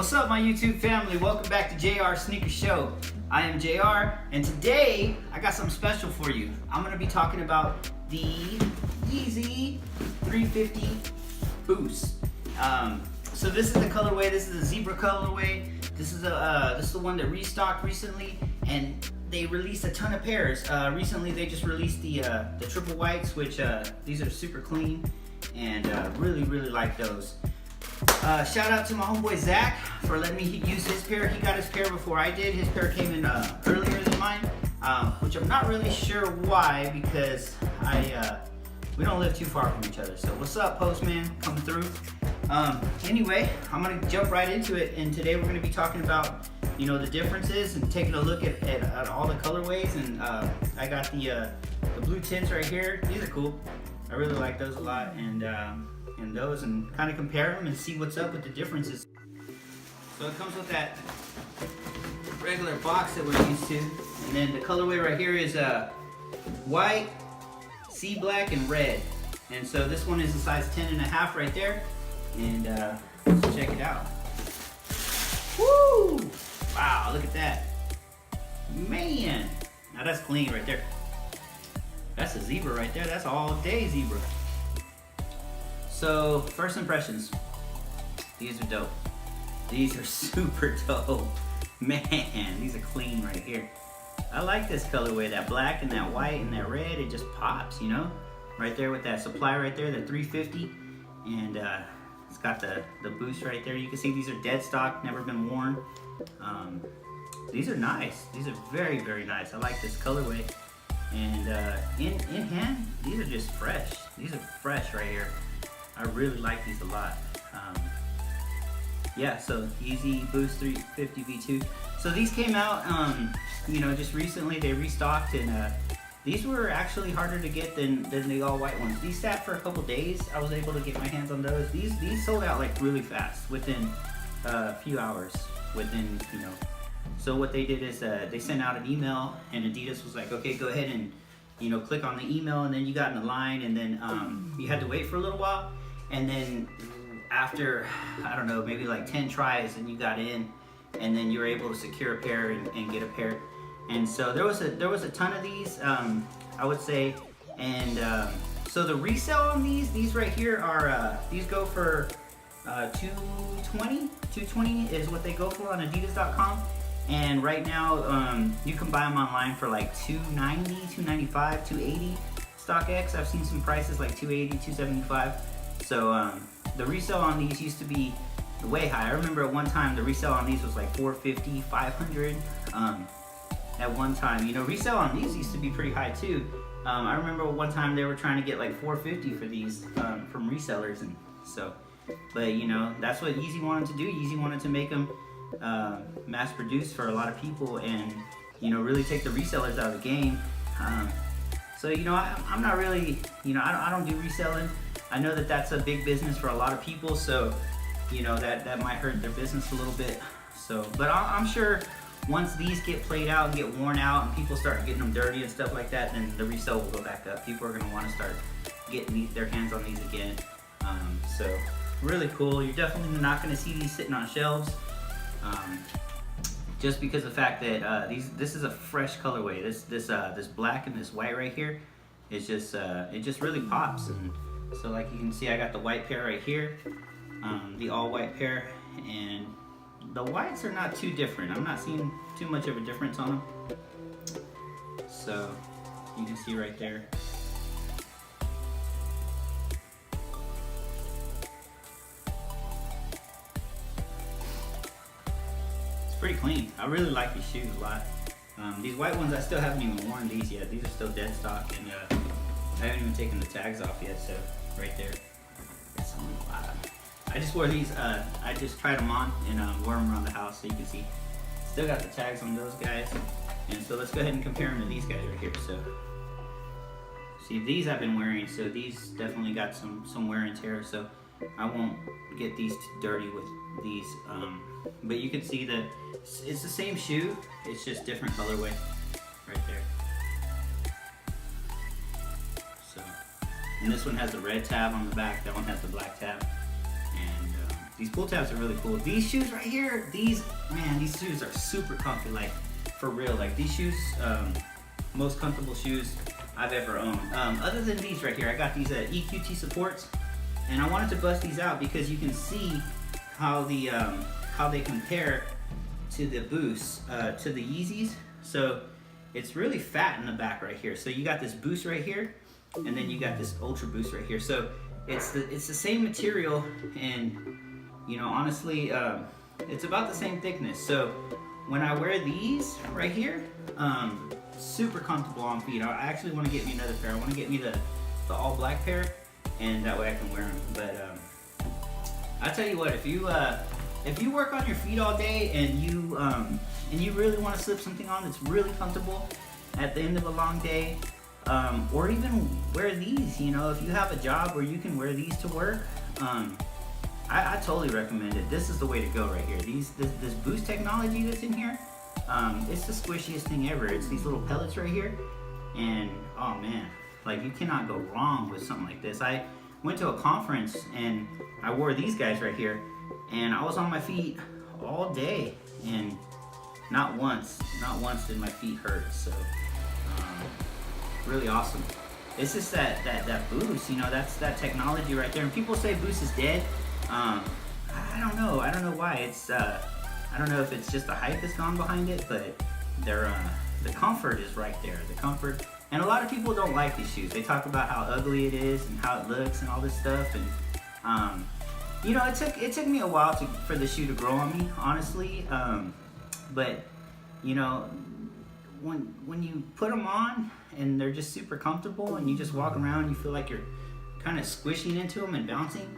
What's up, my YouTube family? Welcome back to JR Sneaker Show. I am JR, and today I got something special for you. I'm going to be talking about the Yeezy 350 Boost. So this is the colorway. This is a zebra colorway. This is the one that restocked recently, and they released a ton of pairs. Recently, they just released the triple whites, which these are super clean, and really like those. Shout out to my homeboy Zach for letting me use his pair. He got his pair before I did. His pair came in earlier than mine, which I'm not really sure why, because we don't live too far from each other. So what's up, Postman, coming through? Anyway, I'm gonna jump right into it, and today we're gonna be talking about the differences and taking a look at all the colorways. And I got the blue tints right here. These are cool. I really like those a lot, and those, and kind of compare them and see what's up with the differences. So it comes with that regular box that we're used to, and then the colorway right here is white, sea black, and red. And so this one is a size 10.5 right there, and let's check it out. Woo! Wow, look at that, man. Now that's clean right there. That's a zebra right there. That's all day zebra. So, first impressions, these are dope. These are super dope. Man, these are clean right here. I like this colorway, that black and that white and that red, it just pops, right there with that supply right there, the 350, and it's got the boost right there. You can see these are dead stock, never been worn. These are nice. These are very nice. I like this colorway, and in hand, these are just fresh. These are fresh right here. I really like these a lot. Yeah, so Yeezy Boost 350 V2. So these came out, just recently. They restocked, and these were actually harder to get than the all white ones. These sat for a couple days. I was able to get my hands on those. These sold out like really fast, within a few hours. So what they did is they sent out an email, and Adidas was like, okay, go ahead and click on the email, and then you got in the line, and then you had to wait for a little while. And then after, I don't know, maybe like 10 tries, and you got in, and then you were able to secure a pair and get a pair. And so there was a ton of these, I would say. And so the resale on these right here are, these go for $220. $220 is what they go for on Adidas.com. And right now, you can buy them online for like $290, $295, $280. StockX, I've seen some prices like $280, $275. So the resale on these used to be way high. I remember at one time the resale on these was like $450, $500 at one time. Resale on these used to be pretty high too. I remember one time they were trying to get like $450 for these from resellers, and so. But that's what Yeezy wanted to do. Yeezy wanted to make them mass produced for a lot of people, and really take the resellers out of the game. So I'm not really, I don't do reselling. I know that that's a big business for a lot of people, so that might hurt their business a little bit. So, but I'm sure once these get played out and get worn out, and people start getting them dirty and stuff like that, then the resale will go back up. People are gonna want to start getting their hands on these again. So really cool. You're definitely not gonna see these sitting on shelves, just because of the fact that this is a fresh colorway. This black and this white right here, it's just it just really pops. And so like you can see, I got the white pair right here, the all white pair, and the whites are not too different. I'm not seeing too much of a difference on them. So you can see right there. It's pretty clean. I really like these shoes a lot. These white ones, I still haven't even worn these yet. These are still dead stock, and I haven't even taken the tags off yet. So right there, that's on. I just wore these. I just tried them on and wore them around the house, so you can see. Still got the tags on those guys. And so let's go ahead and compare them to these guys right here. So see, these I've been wearing, so these definitely got some wear and tear. So I won't get these too dirty with these. But you can see that it's the same shoe. It's just different colorway right there. So, and this one has the red tab on the back. That one has the black tab. And These pull tabs are really cool. These shoes right here, these shoes are super comfy, like for real. Like these shoes, most comfortable shoes I've ever owned. Other than these right here, I got these EQT supports, and I wanted to bust these out because you can see how they compare to the Boost, to the Yeezys. So it's really fat in the back right here. So you got this Boost right here, and then you got this Ultra Boost right here. So it's the same material, and you know, honestly, it's about the same thickness. So when I wear these right here, super comfortable on feet. I actually want to get me another pair. I want to get me the all black pair, and that way I can wear them. But I tell you what, if you work on your feet all day and you really want to slip something on that's really comfortable at the end of a long day, or even wear these, you know, if you have a job where you can wear these to work, I totally recommend it. This is the way to go right here. This Boost technology that's in here, it's the squishiest thing ever. It's these little pellets right here, and oh man, like you cannot go wrong with something like this. I went to a conference and I wore these guys right here, and I was on my feet all day, and not once did my feet hurt. So really awesome. It's just that Boost, you know, that's that technology right there. And people say Boost is dead. I don't know. I don't know why. It's I don't know if it's just the hype that's gone behind it, but the comfort is right there. The comfort, and a lot of people don't like these shoes. They talk about how ugly it is and how it looks and all this stuff. And you know, it took me a while for the shoe to grow on me, honestly. But you know, when you put them on and they're just super comfortable, and you just walk around, you feel like you're kind of squishing into them and bouncing.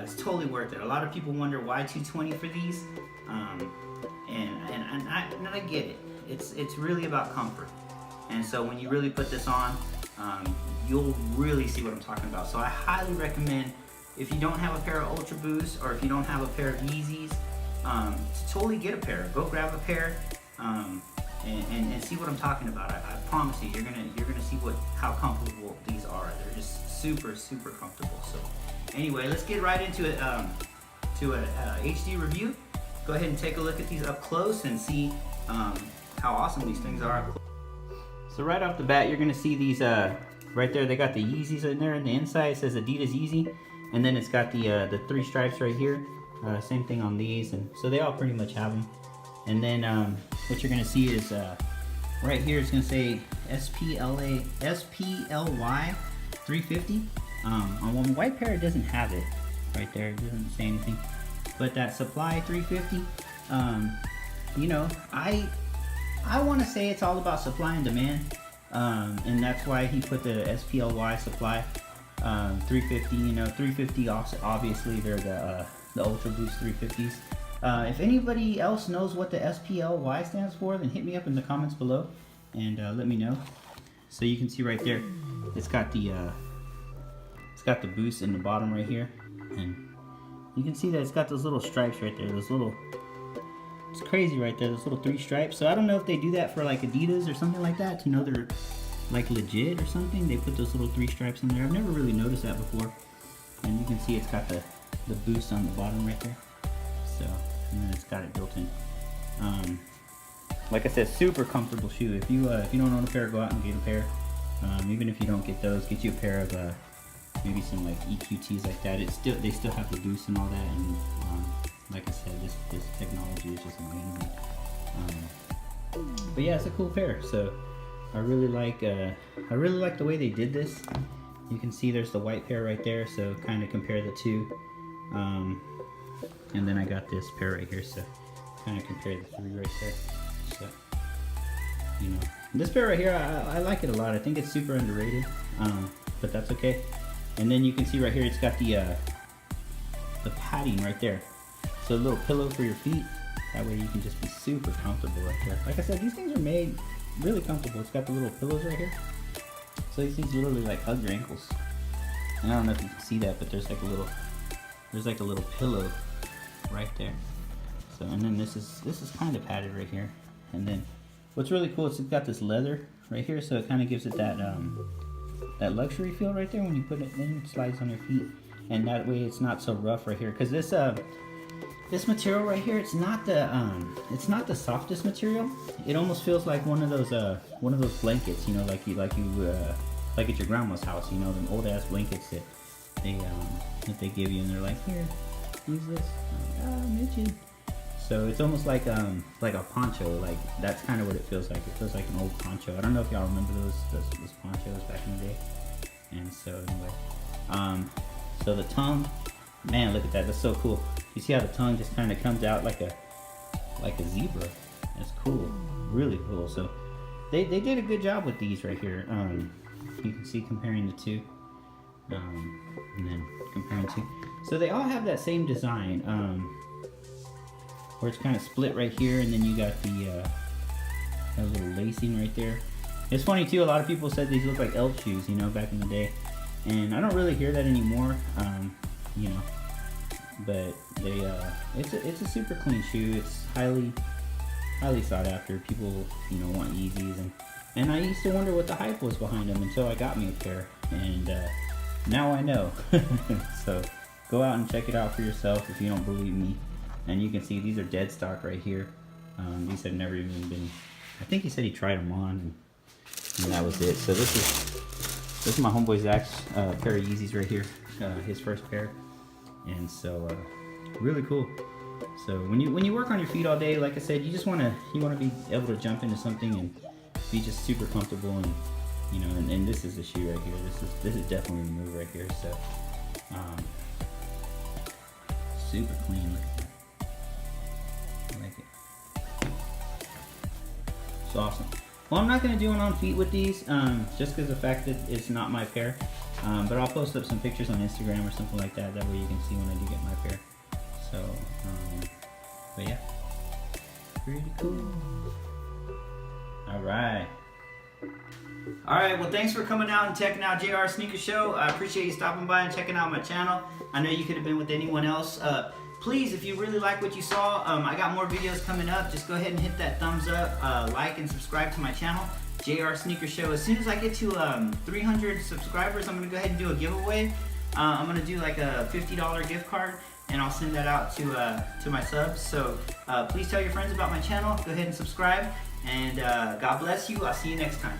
It's totally worth it. A lot of people wonder why $220 for these, and I get it. It's really about comfort, and so when you really put this on, you'll really see what I'm talking about. So I highly recommend, if you don't have a pair of Ultra Boost, or if you don't have a pair of Yeezys, to totally get a pair. Go grab a pair, and see what I'm talking about. I promise you, you're gonna see how comfortable these are. They're just super comfortable. So anyway, let's get right into it, to a HD review. Go ahead and take a look at these up close and see how awesome these things are up close. So right off the bat, you're gonna see these right there. They got the Yeezys in there, and the inside it says Adidas Yeezy, and then it's got the 3 stripes right here. Same thing on these, and so they all pretty much have them. And then what you're gonna see is right here it's gonna say SPLY 350. On one white pair it doesn't have it right there. It doesn't say anything. But that Supply 350, you know, I want to say it's all about supply and demand, and that's why he put the SPLY Supply 350. You know, 350 obviously they're the Ultra Boost 350s. If anybody else knows what the SPLY stands for, then hit me up in the comments below and let me know. So you can see right there, it's got the Boost in the bottom right here, and you can see that it's got those little stripes right there. It's crazy right there, those little 3 stripes. So I don't know if they do that for like Adidas or something like that, to know they're like legit or something. They put those little 3 stripes in there. I've never really noticed that before. And you can see it's got the Boost on the bottom right there. So, and then it's got it built in. Like I said, super comfortable shoe. If you don't own a pair, go out and get a pair. Even if you don't get those, get you a pair of maybe some like EQTs like that. They still have the Boost and all that. And like I said, this technology is just amazing. But yeah, it's a cool pair. So I really like the way they did this. You can see there's the white pair right there. So kind of compare the two. And then I got this pair right here, so kind of compare the 3 right there. So, you know, this pair right here, I like it a lot. I think it's super underrated, but that's okay. And then you can see right here, it's got the padding right there. So a little pillow for your feet. That way you can just be super comfortable right there. Like I said, these things are made really comfortable. It's got the little pillows right here. So these things literally like hug your ankles. And I don't know if you can see that, but there's like a little pillow right there. So, and then this is kind of padded right here. And then what's really cool is it's got this leather right here, so it kind of gives it that luxury feel right there when you put it in. It slides on your feet, and that way it's not so rough right here. Because this This material right here, it's not the softest material. It almost feels like one of those blankets, you know, like at your grandma's house, you know, them old ass blankets that they give you, and they're like, here, use this. Mitchy. So it's almost like a poncho. Like that's kind of what it feels like. It feels like an old poncho. I don't know if y'all remember those ponchos back in the day. And so anyway, so the tongue, man, look at that. That's so cool. You see how the tongue just kind of comes out like a zebra. That's cool, really cool. So they did a good job with these right here. You can see comparing the two, and then comparing two. So they all have that same design, where it's kind of split right here, and then you got the that little lacing right there. It's funny too. A lot of people said these look like elf shoes, you know, back in the day, and I don't really hear that anymore. You know. But it's a super clean shoe. It's highly sought after. People, you know, want Yeezys, and I used to wonder what the hype was behind them until I got me a pair, and now I know. So go out and check it out for yourself if you don't believe me. And you can see these are dead stock right here. These have never even been. I think he said he tried them on, and that was it. So this is my homeboy Zach's pair of Yeezys right here. His first pair. And so really cool. So when you work on your feet all day, like I said, you want to be able to jump into something and be just super comfortable, and you know, and this is the shoe right here. This is definitely the move right here. So super clean. Look at that. I like it. It's awesome. Well, I'm not going to do one on feet with these, just because of the fact that it's not my pair. But I'll post up some pictures on Instagram or something like that. That way you can see when I do get my pair. So, but yeah, pretty cool. All right. All right. Well, thanks for coming out and checking out JR Sneaker Show. I appreciate you stopping by and checking out my channel. I know you could have been with anyone else. Please, if you really like what you saw, I got more videos coming up. Just go ahead and hit that thumbs up, like, and subscribe to my channel, JR Sneaker Show. As soon as I get to 300 subscribers, I'm going to go ahead and do a giveaway. I'm going to do like a $50 gift card, and I'll send that out to my subs. So please tell your friends about my channel. Go ahead and subscribe, and God bless you. I'll see you next time.